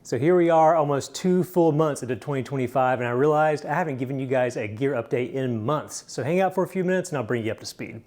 So here we are almost 2 full months into 2025 and I realized I haven't given you guys a gear update in months. So hang out for a few minutes and I'll bring you up to speed.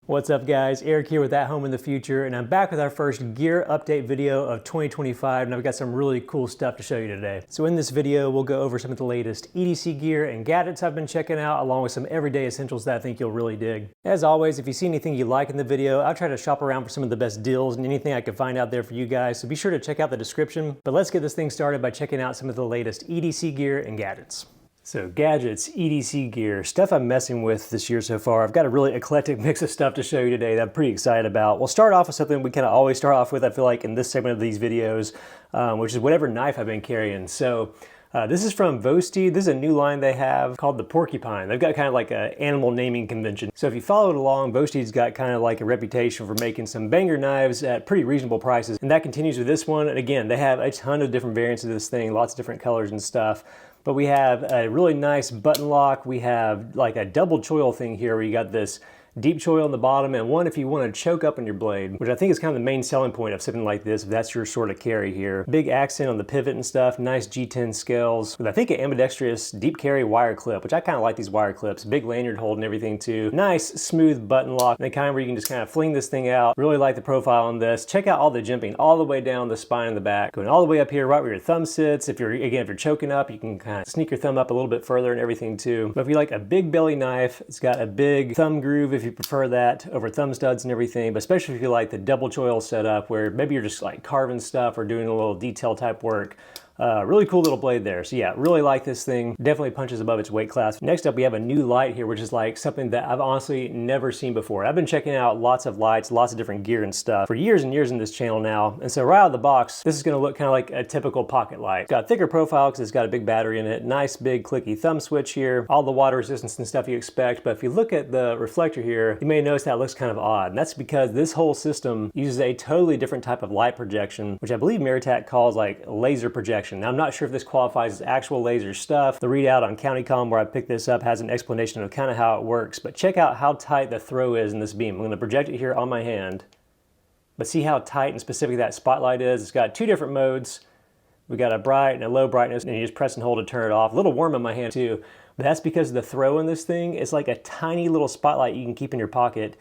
What's up guys, Eric here with At Home in the Future, and I'm back with our first gear update video of 2025, and I've got some really cool stuff to show you today. So in this video, we'll go over some of the latest EDC gear and gadgets I've been checking out, along with some everyday essentials that I think you'll really dig. As always, if you see anything you like in the video, I'll try to shop around for some of the best deals and anything I can find out there for you guys, so be sure to check out the description. But let's get this thing started by checking out some of the latest EDC gear and gadgets. So gadgets, EDC gear, stuff I'm messing with this year so far. I've got a really eclectic mix of stuff to show you today that I'm pretty excited about. We'll start off with something we kind of always start off with, I feel like, in this segment of these videos, which is whatever knife I've been carrying. So this is from Vosteed. This is a new line they have called the Porcupine. They've got kind of like an animal naming convention. So if you followed along, Vosteed's got kind of like a reputation for making some banger knives at pretty reasonable prices. And that continues with this one. And again, they have a ton of different variants of this thing, lots of different colors and stuff. But we have a really nice button lock. We have like a double choil thing here where you got this deep choil on the bottom and one if you want to choke up on your blade, which I think is kind of the main selling point of something like this, if that's your sort of carry here. Big accent on the pivot and stuff, nice G10 scales, with I think an ambidextrous deep carry wire clip, which I kind of like these wire clips. Big lanyard hold and everything too. Nice smooth button lock, and the kind where you can just kind of fling this thing out. Really like the profile on this. Check out all the jimping all the way down the spine and the back, going all the way up here right where your thumb sits. If you're choking up, you can kind of sneak your thumb up a little bit further and everything too. But if you like a big belly knife, it's got a big thumb groove if you prefer that over thumb studs and everything, but especially if you like the double choil setup where maybe you're just like carving stuff or doing a little detail type work. Really cool little blade there. So yeah, really like this thing. Definitely punches above its weight class. Next up, we have a new light here, which is like something that I've honestly never seen before. I've been checking out lots of lights, lots of different gear and stuff for years and years in this channel now. And so right out of the box, this is gonna look kind of like a typical pocket light. It's got a thicker profile because it's got a big battery in it. Nice big clicky thumb switch here. All the water resistance and stuff you expect. But if you look at the reflector here, you may notice that it looks kind of odd. And that's because this whole system uses a totally different type of light projection, which I believe Maratac calls like laser projection. Now, I'm not sure if this qualifies as actual laser stuff. The readout on Comm where I picked this up has an explanation of kind of how it works, but check out how tight the throw is in this beam. I'm going to project it here on my hand, but see how tight and specific that spotlight is. It's got two different modes. We got a bright and a low brightness, and you just press and hold to turn it off. A little warm in my hand too, but that's because the throw in this thing is like a tiny little spotlight you can keep in your pocket.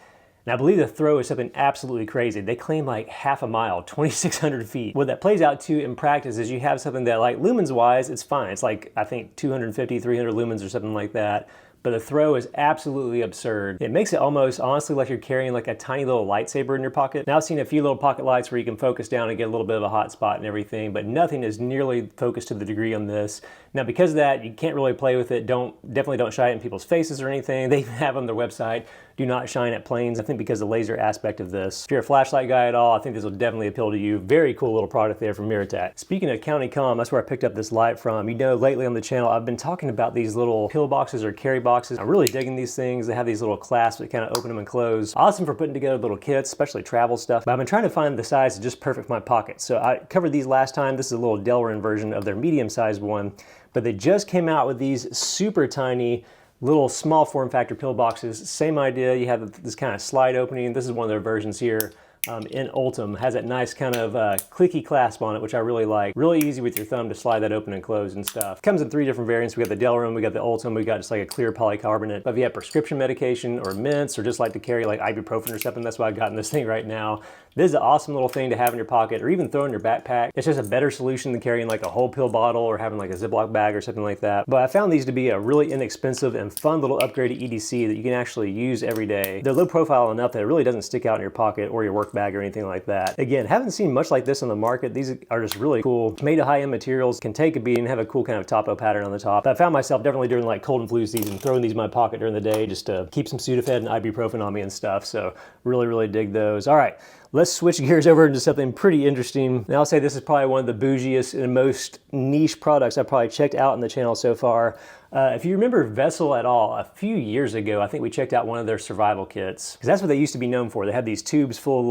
And I believe the throw is something absolutely crazy. They claim like half a mile, 2,600 feet. What that plays out to in practice is you have something that, like, lumens wise, it's fine. It's like, I think 250, 300 lumens or something like that. But the throw is absolutely absurd. It makes it almost, honestly, like you're carrying like a tiny little lightsaber in your pocket. Now I've seen a few little pocket lights where you can focus down and get a little bit of a hot spot and everything, but nothing is nearly focused to the degree on this. Now because of that, you can't really play with it. Definitely don't shine it in people's faces or anything. They have on their website, do not shine at planes. I think because of the laser aspect of this. If you're a flashlight guy at all, I think this will definitely appeal to you. Very cool little product there from Maratac. Speaking of Comm, that's where I picked up this light from. You know, lately on the channel, I've been talking about these little pill boxes or carry boxes. I'm really digging these things. They have these little clasps that kind of open them and close. Awesome for putting together little kits, especially travel stuff. But I've been trying to find the size that's just perfect for my pocket. So I covered these last time. This is a little Delrin version of their medium-sized one. But they just came out with these super tiny little small form factor pill boxes. Same idea. You have this kind of slide opening. This is one of their versions here. In Ultim, has that nice kind of clicky clasp on it, which I really like. Really easy with your thumb to slide that open and close and stuff. Comes in 3 different variants. We got the Delrin, we got the Ultim, we got just like a clear polycarbonate. But if you have prescription medication or mints or just like to carry like ibuprofen or something, that's why I've gotten this thing right now. This is an awesome little thing to have in your pocket or even throw in your backpack. It's just a better solution than carrying like a whole pill bottle or having like a Ziploc bag or something like that. But I found these to be a really inexpensive and fun little upgrade to EDC that you can actually use every day. They're low profile enough that it really doesn't stick out in your pocket or your work bag or anything like that. Again, haven't seen much like this on the market. These are just really cool. Made of high-end materials, can take a beating, have a cool kind of topo pattern on the top. But I found myself definitely during like cold and flu season throwing these in my pocket during the day just to keep some Sudafed and ibuprofen on me and stuff. So really, really dig those. All right. Let's switch gears over into something pretty interesting. And I'll say this is probably one of the bougiest and most niche products I've probably checked out on the channel so far. If you remember Vessel at all, a few years ago, I think we checked out one of their survival kits, because that's what they used to be known for. They had these tubes full of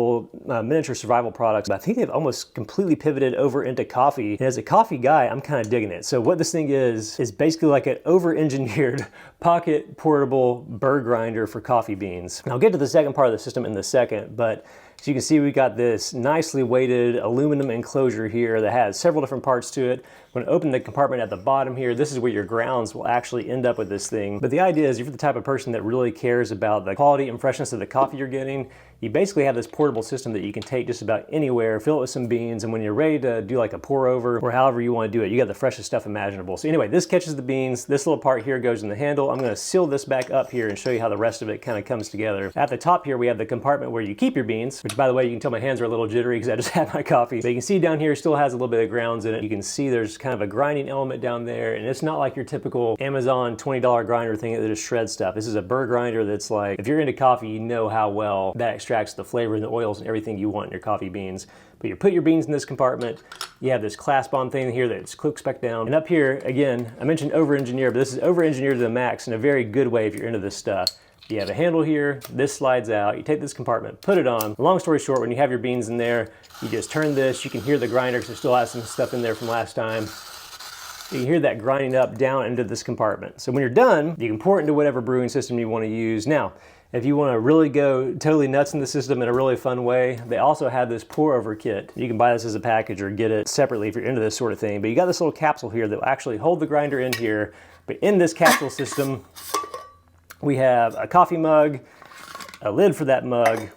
little miniature survival products, but I think they've almost completely pivoted over into coffee. And as a coffee guy, I'm kind of digging it. So what this thing is basically like an over-engineered pocket portable burr grinder for coffee beans. And I'll get to the second part of the system in a second, but as you can see, we got this nicely weighted aluminum enclosure here that has several different parts to it. I'm going to open the compartment at the bottom here. This is where your grounds will actually end up with this thing. But the idea is, if you're the type of person that really cares about the quality and freshness of the coffee you're getting, you basically have this portable system that you can take just about anywhere, fill it with some beans, and when you're ready to do like a pour over or however you want to do it, you got the freshest stuff imaginable. So anyway, this catches the beans. This little part here goes in the handle. I'm going to seal this back up here and show you how the rest of it kind of comes together. At the top here, we have the compartment where you keep your beans, which by the way, you can tell my hands are a little jittery because I just had my coffee. But you can see down here still has a little bit of grounds in it. You can see there's kind of a grinding element down there, and it's not like your typical Amazon $20 grinder thing that just shreds stuff. This is a burr grinder that's like, if you're into coffee, you know how well that extracts the flavor and the oils and everything you want in your coffee beans. But you put your beans in this compartment, you have this clasp on thing here that clicks back down. And up here, again, I mentioned over-engineered, but this is over-engineered to the max in a very good way if you're into this stuff. You have a handle here, this slides out, you take this compartment, put it on. Long story short, when you have your beans in there, you just turn this, you can hear the grinder because it still has some stuff in there from last time. You can hear that grinding up down into this compartment. So when you're done, you can pour it into whatever brewing system you want to use. Now, if you want to really go totally nuts in the system in a really fun way, they also have this pour over kit. You can buy this as a package or get it separately if you're into this sort of thing. But you got this little capsule here that will actually hold the grinder in here. But in this capsule system, we have a coffee mug, a lid for that mug.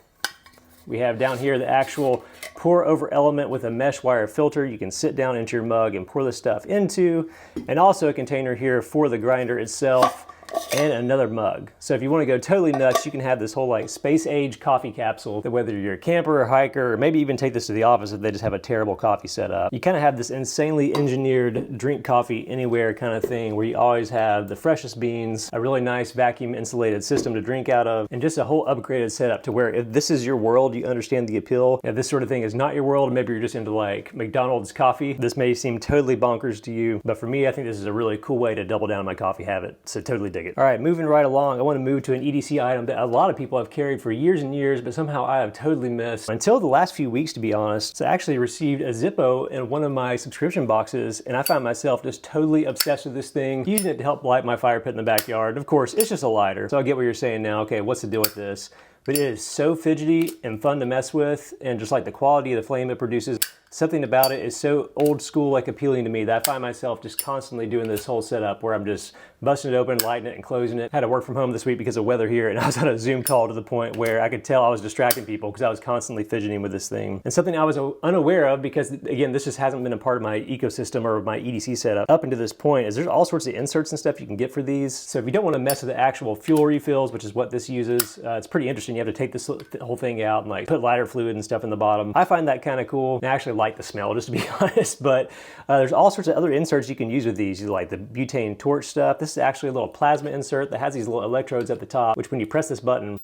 We have down here the actual pour over element with a mesh wire filter you can sit down into your mug and pour the stuff into, and also a container here for the grinder itself and another mug. So if you want to go totally nuts, you can have this whole like space age coffee capsule that whether you're a camper or hiker, or maybe even take this to the office if they just have a terrible coffee setup. You kind of have this insanely engineered drink coffee anywhere kind of thing where you always have the freshest beans, a really nice vacuum insulated system to drink out of, and just a whole upgraded setup to where if this is your world, you understand the appeal. If this sort of thing is not your world, maybe you're just into like McDonald's coffee, this may seem totally bonkers to you, but for me, I think this is a really cool way to double down on my coffee habit. So totally dig it. All right, moving right along, I want to move to an EDC item that a lot of people have carried for years and years, but somehow I have totally missed until the last few weeks, to be honest. So I actually received a Zippo in one of my subscription boxes, and I found myself just totally obsessed with this thing, using it to help light my fire pit in the backyard. Of course, it's just a lighter, so I get what you're saying now. Okay, what's the deal with this? But it is so fidgety and fun to mess with, and just like the quality of the flame it produces, something about it is so old school, like appealing to me, that I find myself just constantly doing this whole setup where I'm just busting it open, lighting it and closing it. I had to work from home this week because of weather here, and I was on a Zoom call to the point where I could tell I was distracting people because I was constantly fidgeting with this thing. And something I was unaware of, because again, this just hasn't been a part of my ecosystem or my EDC setup up until this point, is there's all sorts of inserts and stuff you can get for these. So if you don't want to mess with the actual fuel refills, which is what this uses, it's pretty interesting. You have to take this whole thing out and like put lighter fluid and stuff in the bottom. I find that kind of cool. I actually like the smell, just to be honest, but there's all sorts of other inserts you can use with these. You like the butane torch stuff. This is actually a little plasma insert that has these little electrodes at the top, which when you press this button,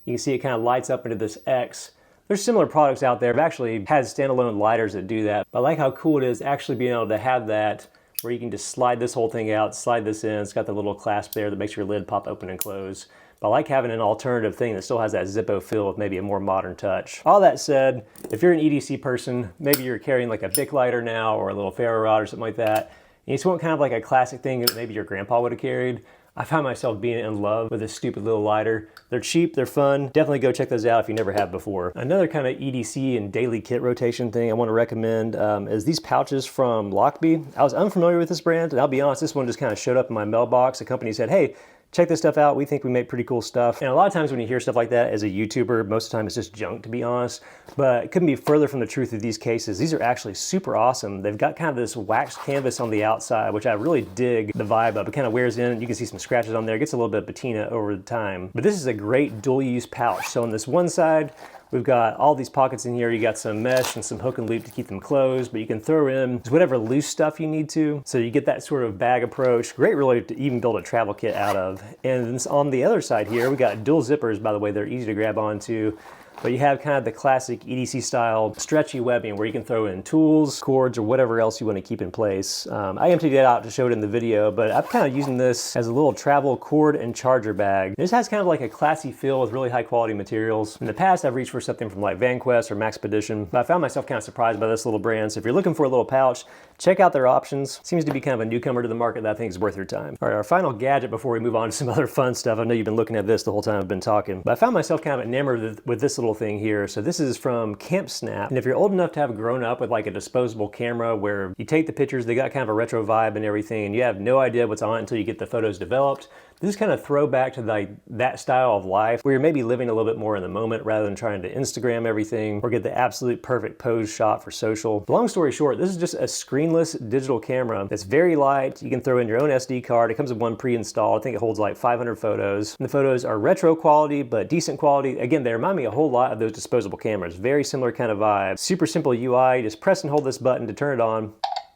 you can see it kind of lights up into this X. There's similar products out there. I've actually had standalone lighters that do that. But I like how cool it is actually being able to have that where you can just slide this whole thing out, slide this in. It's got the little clasp there that makes your lid pop open and close. But I like having an alternative thing that still has that Zippo feel with maybe a more modern touch. All that said, if you're an EDC person, maybe you're carrying like a Bic lighter now or a little ferro rod or something like that, and you just want kind of like a classic thing that maybe your grandpa would have carried, I find myself being in love with this stupid little lighter. They're cheap, they're fun. Definitely go check those out if you never have before. Another kind of EDC and daily kit rotation thing I want to recommend is these pouches from Lochby. I was unfamiliar with this brand, and I'll be honest, this one just kind of showed up in my mailbox. The company said, hey, check this stuff out. We think we make pretty cool stuff. And a lot of times when you hear stuff like that as a YouTuber, most of the time it's just junk, to be honest. But it couldn't be further from the truth of these cases. These are actually super awesome. They've got kind of this waxed canvas on the outside, which I really dig the vibe of. It kind of wears in. You can see some scratches on there. It gets a little bit of patina over the time. But this is a great dual-use pouch. So on this one side, we've got all these pockets in here. You got some mesh and some hook and loop to keep them closed, but you can throw in whatever loose stuff you need to. So you get that sort of bag approach. Great really to even build a travel kit out of. And on the other side here, we got dual zippers, by the way. They're easy to grab onto. But you have kind of the classic EDC style stretchy webbing where you can throw in tools, cords, or whatever else you want to keep in place. I emptied it out to show it in the video, but I'm kind of using this as a little travel cord and charger bag. This has kind of like a classy feel with really high quality materials. In the past, I've reached for something from like VanQuest or Maxpedition, but I found myself kind of surprised by this little brand. So if you're looking for a little pouch, check out their options. Seems to be kind of a newcomer to the market that I think is worth your time. All right, our final gadget before we move on to some other fun stuff. I know you've been looking at this the whole time I've been talking, but I found myself kind of enamored with this little thing here. So this is from Camp Snap. And if you're old enough to have grown up with like a disposable camera where you take the pictures, they got kind of a retro vibe and everything, and you have no idea what's on it until you get the photos developed. This is kind of throwback to like that style of life where you're maybe living a little bit more in the moment rather than trying to Instagram everything or get the absolute perfect pose shot for social. Long story short, this is just a screenless digital camera that's very light. You can throw in your own SD card. It comes with one pre-installed. I think it holds like 500 photos. And the photos are retro quality, but decent quality. Again, they remind me a whole lot of those disposable cameras. Very similar kind of vibe. Super simple UI. You just press and hold this button to turn it on.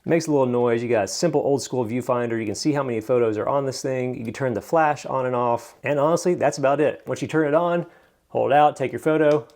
Makes a little noise. You got a simple old school viewfinder. You can see how many photos are on this thing. You can turn the flash on and off. And honestly, that's about it. Once you turn it on, hold it out, take your photo,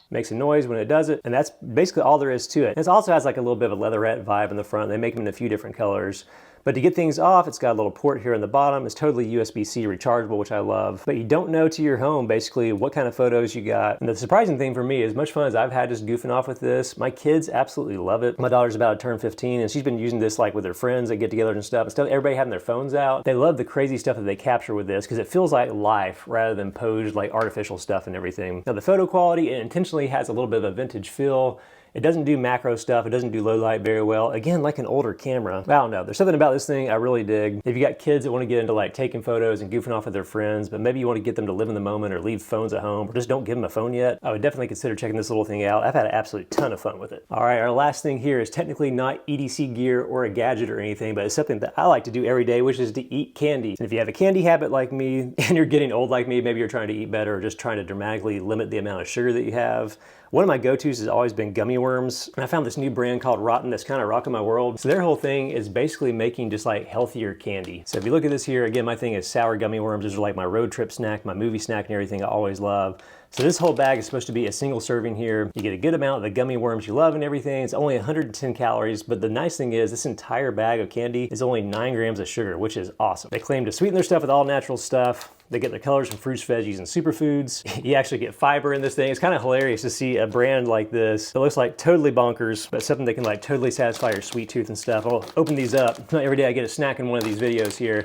makes a noise when it does it. And that's basically all there is to it. This also has like a little bit of a leatherette vibe in the front. They make them in a few different colors. But to get things off, it's got a little port here in the bottom. It's totally USB-C rechargeable, which I love. But you don't know to your home, basically, what kind of photos you got. And the surprising thing for me, as much fun as I've had just goofing off with this, my kids absolutely love it. My daughter's about to turn 15, and she's been using this like with her friends. They get together and stuff. Instead of everybody having their phones out, they love the crazy stuff that they capture with this because it feels like life rather than posed like artificial stuff and everything. Now, the photo quality, it intentionally has a little bit of a vintage feel. It doesn't do macro stuff. It doesn't do low light very well. Again, like an older camera. I don't know. There's something about this thing I really dig. If you got kids that want to get into like taking photos and goofing off with their friends, but maybe you want to get them to live in the moment or leave phones at home or just don't give them a phone yet, I would definitely consider checking this little thing out. I've had an absolute ton of fun with it. All right, our last thing here is technically not EDC gear or a gadget or anything, but it's something that I like to do every day, which is to eat candy. And if you have a candy habit like me and you're getting old like me, maybe you're trying to eat better or just trying to dramatically limit the amount of sugar that you have, one of my go-tos has always been gummy worms. And I found this new brand called Rotten that's kind of rocking my world. So their whole thing is basically making just like healthier candy. So if you look at this here, again, my thing is sour gummy worms. These are like my road trip snack, my movie snack and everything I always love. So this whole bag is supposed to be a single serving here. You get a good amount of the gummy worms you love and everything. It's only 110 calories, but the nice thing is this entire bag of candy is only 9 grams of sugar, which is awesome. They claim to sweeten their stuff with all natural stuff. They get their colors from fruits, veggies, and superfoods. You actually get fiber in this thing. It's kind of hilarious to see a brand like this. It looks like totally bonkers, but something that can like totally satisfy your sweet tooth and stuff. I'll open these up. Not every day I get a snack in one of these videos here,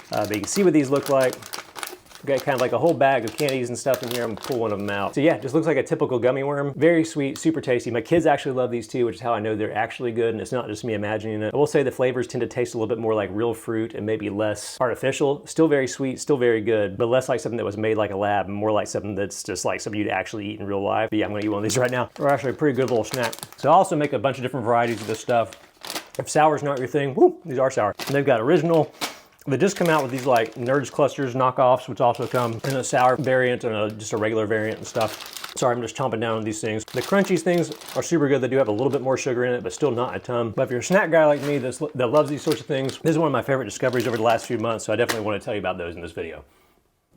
but you can see what these look like. Got kind of like a whole bag of candies and stuff in here. I'm gonna pull one of them out. So yeah, just looks like a typical gummy worm. Very sweet, super tasty. My kids actually love these too, which is how I know they're actually good and it's not just me imagining it. I will say the flavors tend to taste a little bit more like real fruit and maybe less artificial. Still very sweet, still very good, but less like something that was made like a lab and more like something that's just like something you'd actually eat in real life. But yeah, I'm gonna eat one of these right now. They're actually a pretty good little snack. So I also make a bunch of different varieties of this stuff. If sour's not your thing, whoo, these are sour. And they've got original. They just come out with these like Nerds Clusters knockoffs, which also come in a sour variant and just a regular variant and stuff. Sorry, I'm just chomping down on these things. The Crunchies things are super good. They do have a little bit more sugar in it, but still not a ton. But if you're a snack guy like me that loves these sorts of things, this is one of my favorite discoveries over the last few months, so I definitely want to tell you about those in this video.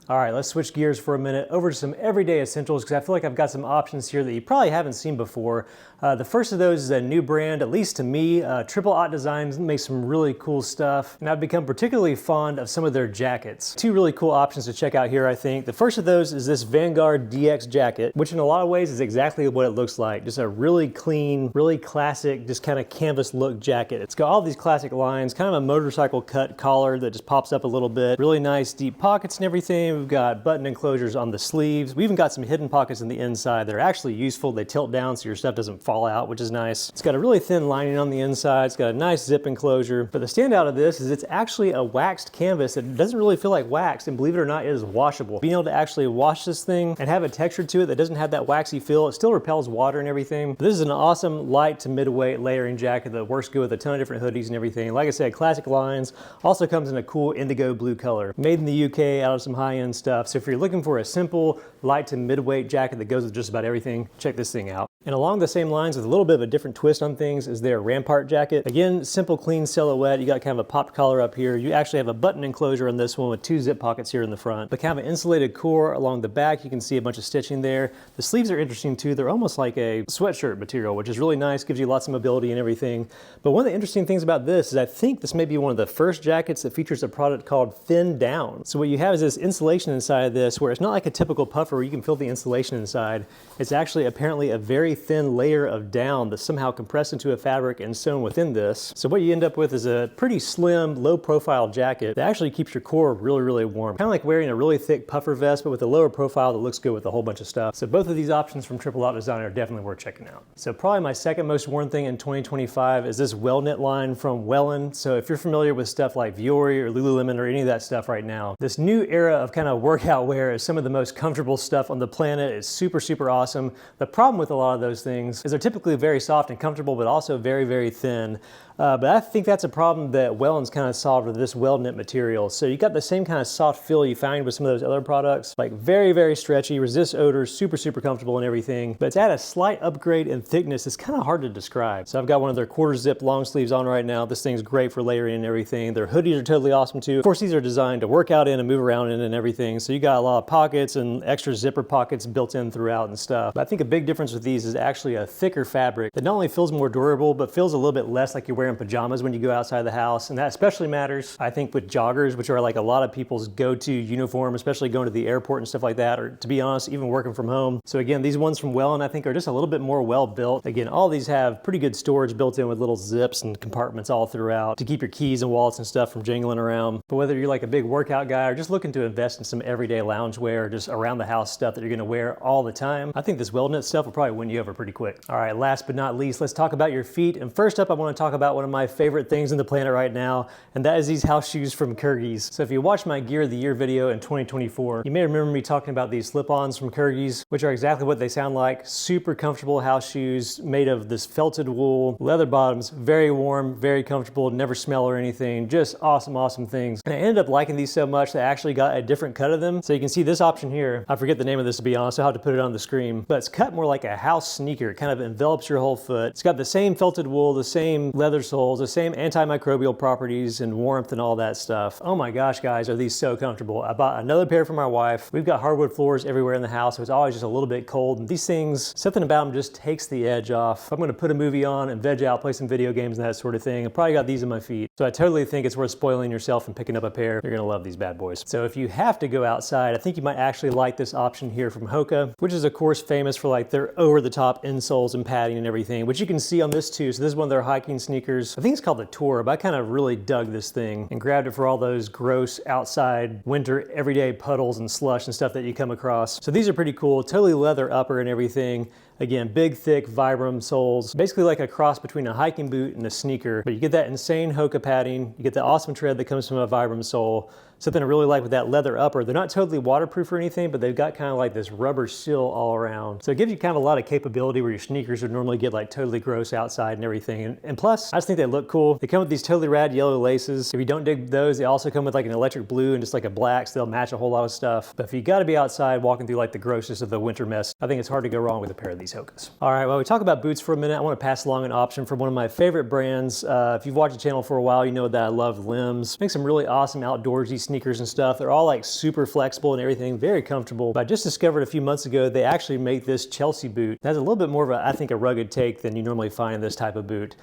All right, let's switch gears for a minute over to some everyday essentials because I feel like I've got some options here that you probably haven't seen before. The first of those is a new brand, at least to me. Triple Aught Designs makes some really cool stuff, and I've become particularly fond of some of their jackets. Two really cool options to check out here, I think. The first of those is this Vanguard DX jacket, which in a lot of ways is exactly what it looks like. Just a really clean, really classic, just kind of canvas look jacket. It's got all these classic lines, kind of a motorcycle cut collar that just pops up a little bit. Really nice deep pockets and everything. We've got button enclosures on the sleeves. We even got some hidden pockets in the inside that are actually useful. They tilt down so your stuff doesn't fall out, which is nice. It's got a really thin lining on the inside. It's got a nice zip enclosure. But the standout of this is it's actually a waxed canvas that doesn't really feel like wax, and believe it or not, it is washable. Being able to actually wash this thing and have a texture to it that doesn't have that waxy feel, it still repels water and everything. But this is an awesome light to midweight layering jacket that works good with a ton of different hoodies and everything. Like I said, classic lines. Also comes in a cool indigo blue color. Made in the UK out of some high-end stuff. So if you're looking for a simple light to midweight jacket that goes with just about everything, check this thing out. And along the same lines with a little bit of a different twist on things is their Rampart jacket. Again, simple, clean silhouette. You got kind of a popped collar up here. You actually have a button enclosure on this one with 2 zip pockets here in the front, but kind of an insulated core along the back. You can see a bunch of stitching there. The sleeves are interesting too. They're almost like a sweatshirt material, which is really nice, gives you lots of mobility and everything. But one of the interesting things about this is I think this may be one of the first jackets that features a product called Thin Down. So what you have is this insulation inside of this where it's not like a typical puffer where you can feel the insulation inside. It's actually apparently a very thin layer of down that's somehow compressed into a fabric and sewn within this. So what you end up with is a pretty slim, low profile jacket that actually keeps your core really, really warm. Kind of like wearing a really thick puffer vest, but with a lower profile that looks good with a whole bunch of stuff. So both of these options from Triple Aught Design are definitely worth checking out. So probably my second most worn thing in 2025 is this Wellknit line from Wellen. So if you're familiar with stuff like Vuori or Lululemon or any of that stuff right now, this new era of kind of workout wear is some of the most comfortable stuff on the planet. It's super, super awesome. The problem with a lot of those things is they're typically very soft and comfortable, but also very, very thin. But I think that's a problem that Wellen's kind of solved with this Wellknit material. So you got the same kind of soft feel you find with some of those other products, like very, very stretchy, resists odors, super, super comfortable and everything. But it's at a slight upgrade in thickness. It's kind of hard to describe. So I've got one of their quarter zip long sleeves on right now. This thing's great for layering and everything. Their hoodies are totally awesome too. Of course, these are designed to work out in and move around in and everything. So you got a lot of pockets and extra zipper pockets built in throughout and stuff. But I think a big difference with these is actually a thicker fabric that not only feels more durable, but feels a little bit less like you're wearing pajamas when you go outside the house. And that especially matters, I think, with joggers, which are like a lot of people's go-to uniform, especially going to the airport and stuff like that, or to be honest, even working from home. So again, these ones from Wellen, I think, are just a little bit more well-built. Again, all these have pretty good storage built in with little zips and compartments all throughout to keep your keys and wallets and stuff from jingling around. But whether you're like a big workout guy or just looking to invest in some everyday loungewear or just around the house stuff that you're gonna wear all the time, I think this Wellknit stuff will probably win you over pretty quick. All right, last but not least, let's talk about your feet. And first up, I wanna talk about one of my favorite things in the planet right now, and that is these house shoes from Kyrgies. So if you watched my Gear of the Year video in 2024, you may remember me talking about these slip-ons from Kyrgies, which are exactly what they sound like. Super comfortable house shoes made of this felted wool, leather bottoms, very warm, very comfortable, never smell or anything. Just awesome, awesome things. And I ended up liking these so much that I actually got a different cut of them. So you can see this option here. I forget the name of this, to be honest. I'll have to put it on the screen, but it's cut more like a house sneaker. It kind of envelops your whole foot. It's got the same felted wool, the same leather soles, the same antimicrobial properties and warmth and all that stuff. Oh my gosh, guys, are these so comfortable. I bought another pair for my wife. We've got hardwood floors everywhere in the house, so it's always just a little bit cold. And these things, something about them just takes the edge off. If I'm gonna put a movie on and veg out, play some video games and that sort of thing, I probably got these in my feet. So I totally think it's worth spoiling yourself and picking up a pair. You're gonna love these bad boys. So if you have to go outside, I think you might actually like this option here from Hoka, which is of course famous for like their over-the-top insoles and padding and everything, which you can see on this too. So this is one of their hiking sneakers. I think it's called the Tour, but I kind of really dug this thing and grabbed it for all those gross outside winter everyday puddles and slush and stuff that you come across. So these are pretty cool, totally leather upper and everything. Again, big, thick Vibram soles, basically like a cross between a hiking boot and a sneaker, but you get that insane Hoka padding, you get the awesome tread that comes from a Vibram sole. Something I really like with that leather upper, they're not totally waterproof or anything, but they've got kind of like this rubber seal all around. So it gives you kind of a lot of capability where your sneakers would normally get like totally gross outside and everything. And plus, I just think they look cool. They come with these totally rad yellow laces. If you don't dig those, they also come with like an electric blue and just like a black, so they'll match a whole lot of stuff. But if you gotta be outside walking through like the grossness of the winter mess, I think it's hard to go wrong with a pair of these Hokas. All right, while we talk about boots for a minute, I wanna pass along an option from one of my favorite brands. If you've watched the channel for a while, you know that I love Lems. Make some really awesome outdoorsy sneakers and stuff. They're all like super flexible and everything, very comfortable. But I just discovered a few months ago, they actually make this Chelsea boot. It has a little bit more of a, I think, a rugged take than you normally find in this type of boot.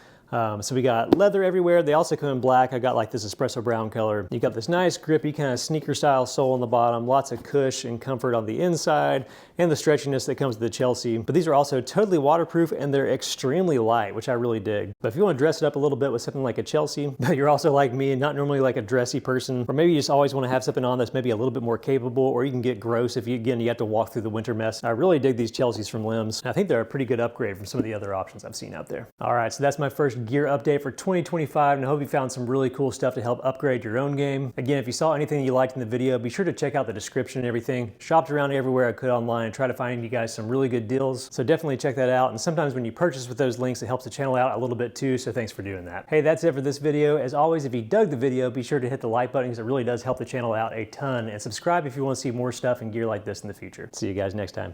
So we got leather everywhere. They also come in black. I got like this espresso brown color. You got this nice grippy kind of sneaker style sole on the bottom, lots of cush and comfort on the inside, and the stretchiness that comes with the Chelsea. But these are also totally waterproof and they're extremely light, which I really dig. But if you want to dress it up a little bit with something like a Chelsea, but you're also like me and not normally like a dressy person, or maybe you just always want to have something on that's maybe a little bit more capable, or you can get gross if you, again, you have to walk through the winter mess. I really dig these Chelseas from Lems. I think they're a pretty good upgrade from some of the other options I've seen out there. All right, so that's my first gear update for 2025, and I hope you found some really cool stuff to help upgrade your own game. Again, if you saw anything you liked in the video, be sure to check out the description and everything. Shopped around everywhere I could online and try to find you guys some really good deals. So definitely check that out. And sometimes when you purchase with those links, it helps the channel out a little bit too. So thanks for doing that. Hey, that's it for this video. As always, if you dug the video, be sure to hit the like button because it really does help the channel out a ton. And subscribe if you want to see more stuff and gear like this in the future. See you guys next time.